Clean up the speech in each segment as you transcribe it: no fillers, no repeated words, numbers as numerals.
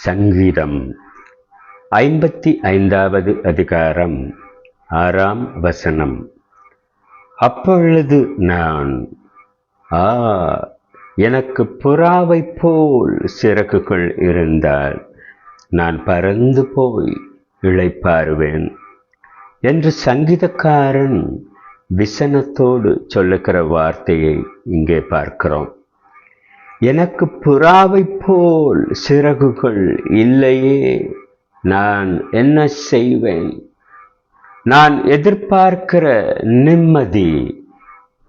சங்கீதம் 55வது அதிகாரம் 6ஆம் வசனம். அப்பொழுது நான், எனக்கு புறாவைப் போல் சிறகுகள் இருந்தால் நான் பறந்து போய் இளைப்பாறுவேன் என்று சங்கீதக்காரன் விசனத்தோடு சொல்லுகிற வார்த்தையை இங்கே பார்க்கிறோம். எனக்கு புறாவைப் போல் சிறகுகள் இல்லையே, நான் என்ன செய்வேன்? நான் எதிர்பார்க்கிற நிம்மதி,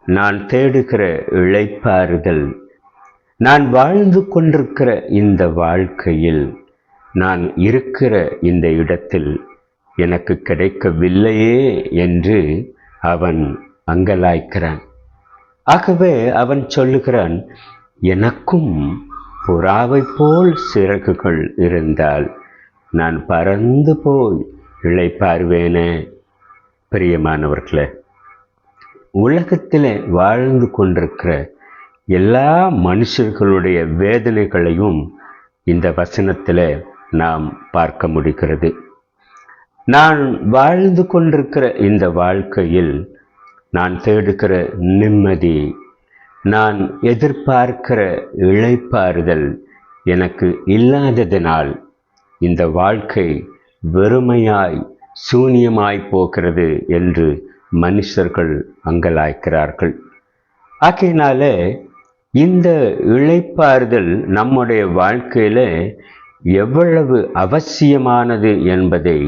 நான் தேடுகிற இளைப்பாறுதல், நான் வாழ்ந்து கொண்டிருக்கிற இந்த வாழ்க்கையில், நான் இருக்கிற இந்த இடத்தில் எனக்கு கிடைக்கவில்லையே என்று அவன் அங்கலாய்க்கிறான். ஆகவே அவன் சொல்லுகிறான், எனக்கும் புறாவைப் போல் சிறகுகள் இருந்தால் நான் பறந்து போய் இளைப்பாறுவேனே. பிரியமானவர்களே, உலகத்திலே வாழ்ந்து கொண்டிருக்கிற எல்லா மனுஷர்களுடைய வேதனைகளையும் இந்த வசனத்தில் நாம் பார்க்க முடிகிறது. நான் வாழ்ந்து கொண்டிருக்கிற இந்த வாழ்க்கையில் நான் தேடுகிற நிம்மதி, நான் எதிர்பார்க்கிற இளைப்பாறுதல் எனக்கு இல்லாததினால் இந்த வாழ்க்கை வெறுமையாய் சூனியமாய் போகிறது என்று மனுஷர்கள் அங்கலாய்க்கிறார்கள். ஆகையினால இந்த இளைப்பாறுதல் நம்முடைய வாழ்க்கையில எவ்வளவு அவசியமானது என்பதை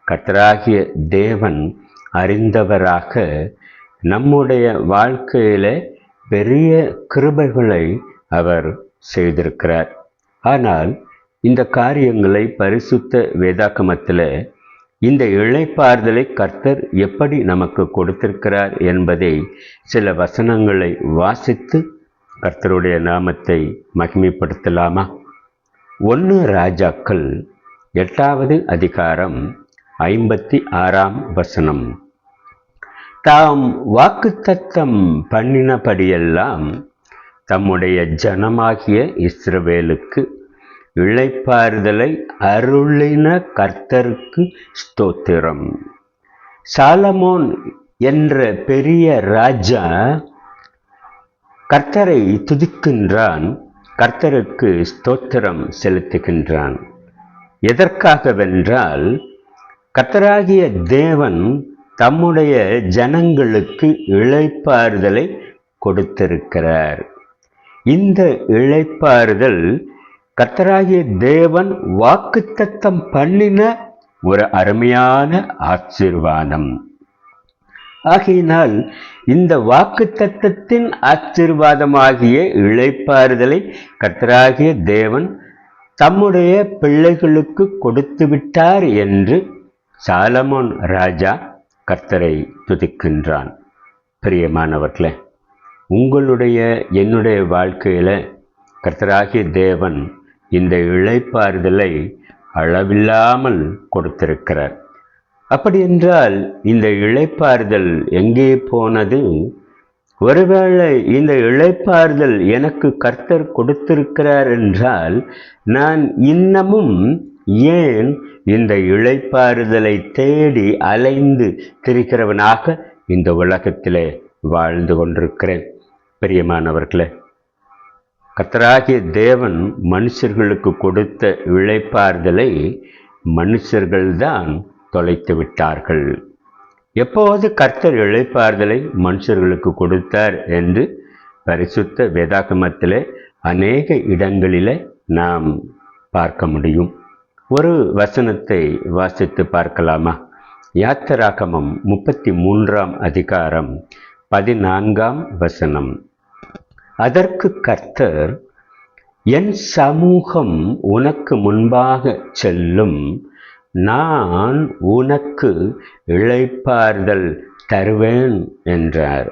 கர்த்தராகிய தேவன் அறிந்தவராக நம்முடைய வாழ்க்கையில பெரிய கிருபைகளை அவர் செய்திருக்கிறார். ஆனால் இந்த காரியங்களை பரிசுத்த வேதாகமத்தில் இந்த இளைப்பாறுதலை கர்த்தர் எப்படி நமக்கு கொடுத்திருக்கிறார் என்பதை சில வசனங்களை வாசித்து கர்த்தருடைய நாமத்தை மகிமைப்படுத்தலாமா? 1 ராஜாக்கள் 8வது அதிகாரம் 56ஆம் வசனம். தாம் வாக்குத்தத்தம் பண்ணினபடியெல்லாம் தம்முடைய ஜனமாகிய இஸ்ரவேலுக்கு இளைப்பாறுதலை அருளின கர்த்தருக்கு ஸ்தோத்திரம். சாலமோன் என்ற பெரிய ராஜா கர்த்தரை துதிக்கின்றான், கர்த்தருக்கு ஸ்தோத்திரம் செலுத்துகின்றான். எதற்காகவென்றால் கர்த்தராகிய தேவன் தம்முடைய ஜனங்களுக்கு இளைப்பாறுதலை கொடுத்திருக்கிறார். இந்த இளைப்பாறுதல் கர்த்தராகிய தேவன் வாக்குத்தத்தம் பண்ணின ஒரு அருமையான ஆசீர்வாதம். ஆகையினால் இந்த வாக்குத்தத்தத்தின் ஆசீர்வாதமாகிய இளைப்பாறுதலை கர்த்தராகிய தேவன் தம்முடைய பிள்ளைகளுக்கு கொடுத்து விட்டார் என்று சாலமோன் ராஜா கர்த்தரை துதிக்கின்றான். பிரியமானவர்களே, உங்களுடைய என்னுடைய வாழ்க்கையில கர்த்தராகிய தேவன் இந்த இளைப்பாறுதலை அளவில்லாமல் கொடுத்திருக்கிறார். அப்படி என்றால் இந்த இளைப்பாறுதல் எங்கே போனது? ஒருவேளை இந்த இளைப்பாறுதல் எனக்கு கர்த்தர் கொடுத்திருக்கிறார் என்றால் நான் இன்னமும் ஏன் இந்த இளைப்பாறுதலை தேடி அலைந்து திரிகிறவனாக இந்த உலகத்திலே வாழ்ந்து கொண்டிருக்கிறேன்? பிரியமானவர்களே, கர்த்தராகிய தேவன் மனுஷர்களுக்கு கொடுத்த இளைப்பாறுதலை மனுஷர்கள்தான் தொலைத்து விட்டார்கள். எப்போது கர்த்தர் இளைப்பாறுதலை மனுஷர்களுக்கு கொடுத்தார் என்று பரிசுத்த வேதாகமத்திலே அநேக இடங்களிலே நாம் பார்க்க முடியும். ஒரு வசனத்தை வாசித்து பார்க்கலாமா? யாத்திராகமம் 33ஆம் அதிகாரம் 14ஆம் வசனம். அதற்கு கர்த்தர், என் சமூகம் உனக்கு முன்பாக செல்லும், நான் உனக்கு இளைப்பாறுதல் தருவேன் என்றார்.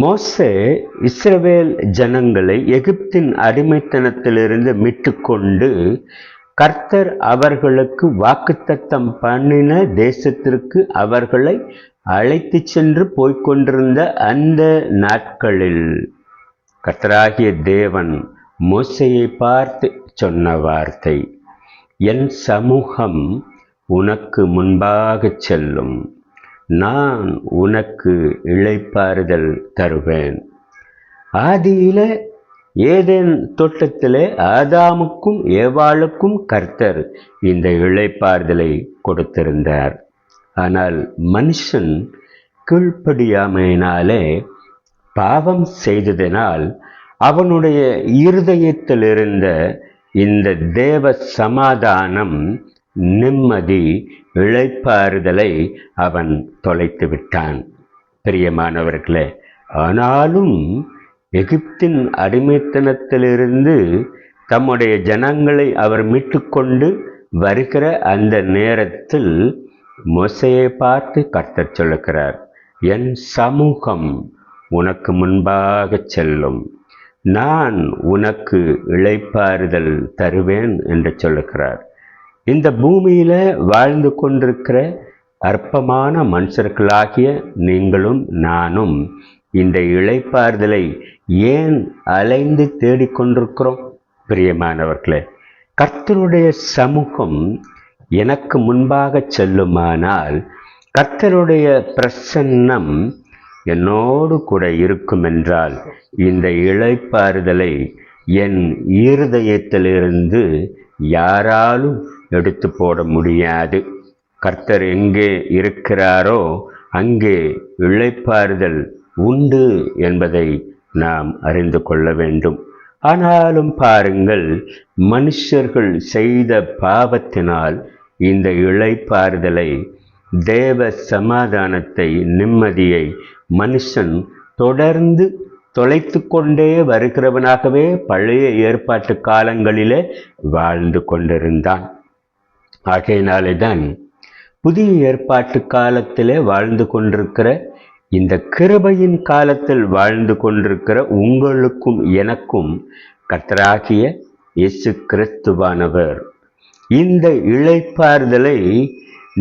மோசே இஸ்ரவேல் ஜனங்களை எகிப்தின் அடிமைத்தனத்திலிருந்து மீட்டுக்கொண்டு கர்த்தர் அவர்களுக்கு வாக்குத்தத்தம் பண்ணின தேசத்திற்கு அவர்களை அழைத்து சென்று போய்கொண்டிருந்த அந்த நாட்களில் கர்த்தராகிய தேவன் மோசேயை பார்த்து சொன்ன வார்த்தை, என் சமூகம் உனக்கு முன்பாக செல்லும், நான் உனக்கு இளைப்பாறுதல் தருவேன். ஆதியில ஏதேன் தோட்டத்திலே ஆதாமுக்கும் ஏவாளுக்கும் கர்த்தர் இந்த இளைப்பாறுதலை கொடுத்திருந்தார். ஆனால் மனுஷன் கீழ்ப்படியாமையினாலே பாவம் செய்ததினால் அவனுடைய இருதயத்தில் இருந்த இந்த தேவ சமாதானம், நிம்மதி, இளைப்பாறுதலை அவன் தொலைத்து விட்டான். பிரியமானவர்களே, ஆனாலும் எகிப்தின் அடிமைத்தனத்திலிருந்து தம்முடைய ஜனங்களை அவர் மீட்டுக்கொண்டு வருகிற அந்த நேரத்தில் மோசேயை பார்த்து கர்த்தர் சொல்லுகிறார், என் சமூகம் உனக்கு முன்பாக செல்லும், நான் உனக்கு இளைப்பாறுதல் தருவேன் என்று சொல்லுகிறார். இந்த பூமியில வாழ்ந்து கொண்டிருக்கிற அற்பமான மனுஷர்களாகிய நீங்களும் நானும் இந்த இளைப்பாறுதலை ஏன் அலைந்து தேடிக்கொண்டிருக்கிறோம்? பிரியமானவர்களே, கர்த்தருடைய சமூகம் எனக்கு முன்பாக செல்லுமானால் கர்த்தருடைய பிரசன்னம் என்னோடு கூட இருக்கும் என்றால் இந்த இளைப்பாறுதலை என் இருதயத்திலிருந்து யாராலும் எடுத்து போட முடியாது. கர்த்தர் எங்கே இருக்கிறாரோ அங்கே இளைப்பாறுதல் உண்டு என்பதை நாம் அறிந்து கொள்ள வேண்டும். ஆனாலும் பாருங்கள், மனுஷர்கள் செய்த பாவத்தினால் இந்த இளைப்பாறுதலை, தேவ சமாதானத்தை, நிம்மதியை மனுஷன் தொடர்ந்து தொலைத்து கொண்டே வருகிறவனாகவே பழைய ஏற்பாட்டு காலங்களிலே வாழ்ந்து கொண்டிருந்தான். ஆகையினாலே தான் புதிய ஏற்பாட்டு காலத்திலே வாழ்ந்து கொண்டிருக்கிற, இந்த கிருபையின் காலத்தில் வாழ்ந்து கொண்டிருக்கிற உங்களுக்கும் எனக்கும் கர்த்தராகிய இயேசு கிறிஸ்துவானவர் இந்த இளைப்பாறுதலை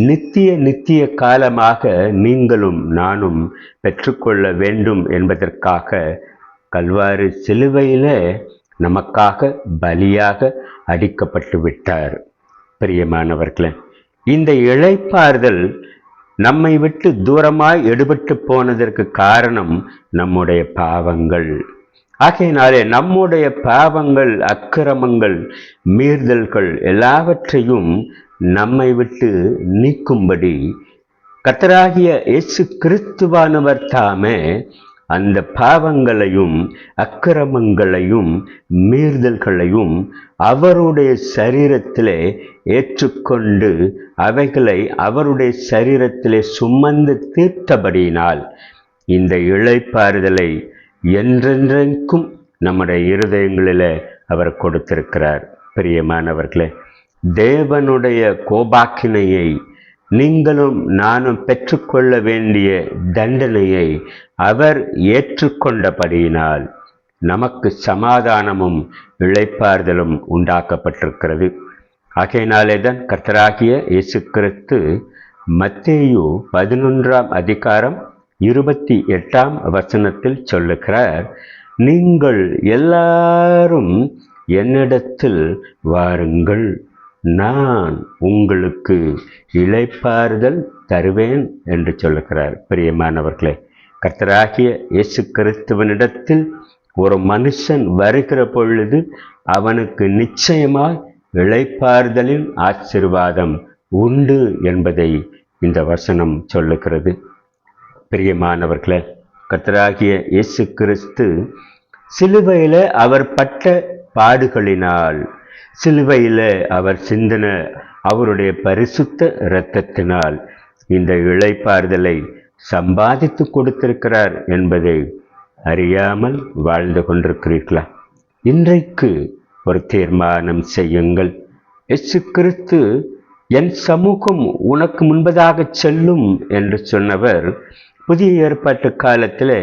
நித்திய காலமாக நீங்களும் நானும் பெற்றுக்கொள்ள வேண்டும் என்பதற்காக கல்வாரி சிலுவையில நமக்காக பலியாக அடிக்கப்பட்டு விட்டார். பிரியமானவர்களே, இந்த இளைப்பாறுதல் நம்மை விட்டு தூரமாய் எடுபட்டு போனதற்கு காரணம் நம்முடைய பாவங்கள். ஆகையினாலே நம்முடைய பாவங்கள், அக்கிரமங்கள், மீறுதல்கள் எல்லாவற்றையும் நம்மை விட்டு நீக்கும்படி கர்த்தராகிய இயேசு கிறிஸ்துவானவர் தாமே அந்த பாவங்களையும் அக்கிரமங்களையும் மீறுதல்களையும் அவருடைய சரீரத்திலே ஏற்றுக்கொண்டு அவைகளை அவருடைய சரீரத்திலே சுமந்து தீர்த்தபடியினால் இந்த இளைப்பாறுதலை என்றென்றைக்கும் நம்முடைய இருதயங்களிலே அவர் கொடுத்திருக்கிறார். பிரியமானவர்களே, தேவனுடைய கோபாக்கினையை நீங்களும் நானும் பெற்றுக்கொள்ள வேண்டிய தண்டனையை அவர் ஏற்றுக்கொண்டபடியினால் நமக்கு சமாதானமும் இளைப்பாறுதலும் உண்டாக்கப்பட்டிருக்கிறது. ஆகையினாலே தான் கர்த்தராகிய இயேசு கிறிஸ்து மத்தேயு 11ஆம் அதிகாரம் 28ஆம் வசனத்தில் சொல்லுகிறார், நீங்கள் எல்லாரும் என்னிடத்தில் வாருங்கள், நான் உங்களுக்கு இளைப்பாறுதல் தருவேன் என்று சொல்லுகிறார். பிரியமானவர்களே, கர்த்தராகிய இயேசு கிறிஸ்துவனிடத்தில் ஒரு மனுஷன் வருகிற பொழுது அவனுக்கு நிச்சயமாய் இளைப்பாறுதலின் ஆசீர்வாதம் உண்டு என்பதை இந்த வசனம் சொல்லுகிறது. பிரியமானவர்களே, கர்த்தராகிய இயேசு கிறிஸ்து சிலுவையில அவர் பட்ட பாடுகளினால், சிலுவையில அவர் சிந்தின அவருடைய பரிசுத்த இரத்தத்தினால் இந்த இளைப்பாறுதலை சம்பாதித்து கொடுத்திருக்கிறார் என்பதை அறியாமல் வாழ்ந்து கொண்டிருக்கிறீர்களா? இன்றைக்கு ஒரு தீர்மானம் செய்யுங்கள். இயேசு கிறிஸ்து என் சமூகம் உனக்கு முன்பதாக செல்லும் என்று சொன்னவர் புதிய ஏற்பாட்டு காலத்தில்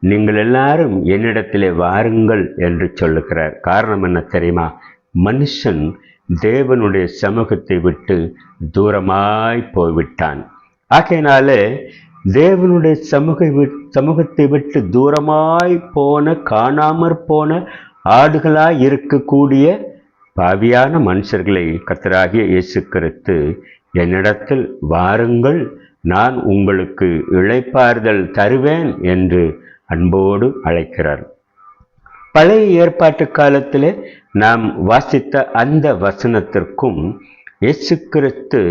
நீங்கள் எல்லாரும் என்னிடத்திலே வாருங்கள் என்று சொல்லுகிறார். காரணம் என்ன தெரியுமா? மனுஷன் தேவனுடைய சமூகத்தை விட்டு தூரமாய் போய்விட்டான். ஆகையினாலே தேவனுடைய சமூகத்தை விட்டு தூரமாய் போன, காணாமற் போன ஆடுகளாய் இருக்கக்கூடிய பாவியான மனுஷர்களை கர்த்தராகிய இயேசு கிறிஸ்து, என்னிடத்தில் வாருங்கள், நான் உங்களுக்கு இளைப்பாறுதல் தருவேன் என்று அன்போடு அழைக்கிறார். பழைய ஏற்பாட்டு காலத்திலே நாம் வாசித்த அந்த வசனத்திற்கும் இயேசு கிறிஸ்து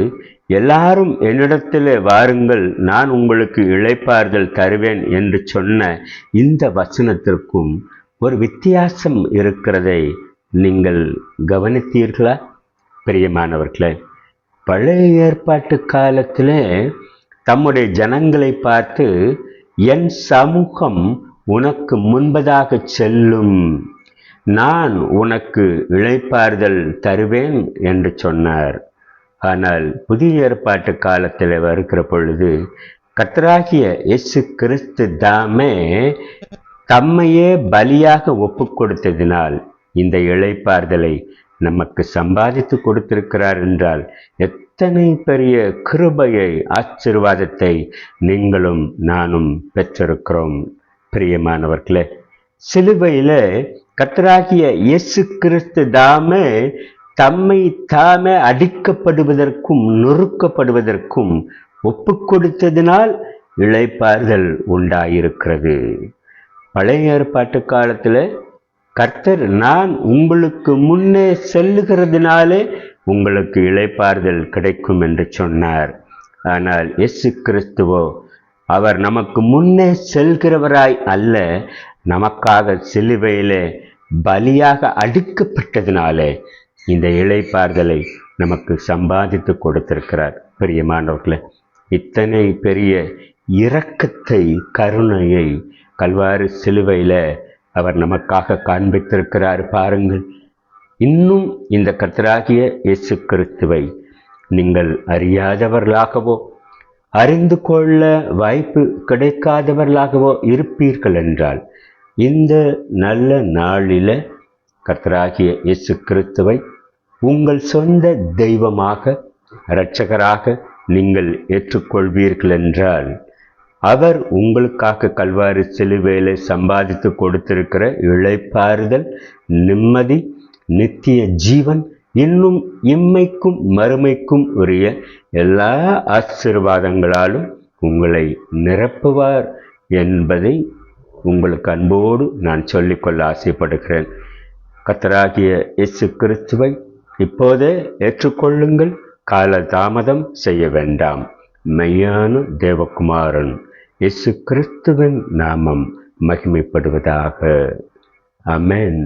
எல்லாரும் என்னிடத்திலே வாருங்கள், நான் உங்களுக்கு இளைப்பாறுதல் தருவேன் என்று சொன்ன இந்த வசனத்திற்கும் ஒரு வித்தியாசம் இருக்கிறதை நீங்கள் கவனித்தீர்களா? பிரியமானவர்களே, பழைய ஏற்பாட்டு காலத்திலே தம்முடைய ஜனங்களை பார்த்து, என் சமூகம் உனக்கு முன்பதாக செல்லும், நான் உனக்கு இளைப்பாறுதல் தருவேன் என்று சொன்னார். ஆனால் புதிய ஏற்பாட்டு காலத்தில் வருகிற பொழுது கர்த்தராகிய இயேசு கிறிஸ்து தாமே தம்மையே பலியாக ஒப்பு கொடுத்ததினால் இந்த இளைப்பாறுதலை நமக்கு சம்பாதித்து கொடுத்திருக்கிறார் என்றால் எத்தனை பெரிய கிருபையை, ஆசீர்வாதத்தை நீங்களும் நானும் பெற்றிருக்கிறோம். பிரியமானவர்களே, சிலுவையிலே கர்த்தராகிய இயேசு கிறிஸ்து தாமே தம்மை தாமே அடிக்கப்படுவதற்கும் நொறுக்கப்படுவதற்கும் ஒப்பு கொடுத்ததினால் இளைப்பாறுதல் உண்டாயிருக்கிறது. பழைய ஏற்பாட்டு காலத்தில் கர்த்தர், நான் உங்களுக்கு முன்னே செல்லுகிறதுனாலே உங்களுக்கு இளைப்பாறுதல் கிடைக்கும் என்று சொன்னார். ஆனால் இயேசு கிறிஸ்துவோ அவர் நமக்கு முன்னே செல்கிறவராய் அல்ல, நமக்காக சிலுவையிலே பலியாக அடிக்கப்பட்டதினாலே இந்த இளைப்பாறுதலை நமக்கு சம்பாதித்து கொடுத்திருக்கிறார். பிரியமானவர்களே, இத்தனை பெரிய இரக்கத்தை, கருணையை கல்வாரி சிலுவையில் அவர் நமக்காக காண்பித்திருக்கிறார். பாருங்கள், இன்னும் இந்த கர்த்தராகிய இயேசு கிறிஸ்துவை நீங்கள் அறியாதவர்களாகவோ அறிந்து கொள்ள வாய்ப்பு கிடைக்காதவர்களாகவோ இருப்பீர்கள் என்றால், இந்த நல்ல நாளில கர்த்தராகிய இயேசு கிறிஸ்துவை உங்கள் சொந்த தெய்வமாக, இரட்சகராக நீங்கள் ஏற்றுக்கொள்வீர்கள் என்றால், அவர் உங்களுக்காக கல்வாரி சிலுவையிலே சம்பாதித்து கொடுத்திருக்கிற இளைப்பாறுதல், நிம்மதி, நித்திய ஜீவன், இன்னும் இம்மைக்கும் மறுமைக்கும் உரிய எல்லா ஆசீர்வாதங்களாலும் உங்களை நிரப்புவார் என்பதை உங்களுக்கு அன்போடு நான் சொல்லிக்கொள்ள ஆசைப்படுகிறேன். கர்த்தராகிய இயேசு கிறிஸ்துவை இப்போதே ஏற்றுக்கொள்ளுங்கள், கால தாமதம் செய்ய வேண்டாம். மெய்யான தேவகுமாரன் இயேசு கிறிஸ்துவின் நாமம் மகிமைப்படுவதாக. ஆமென்.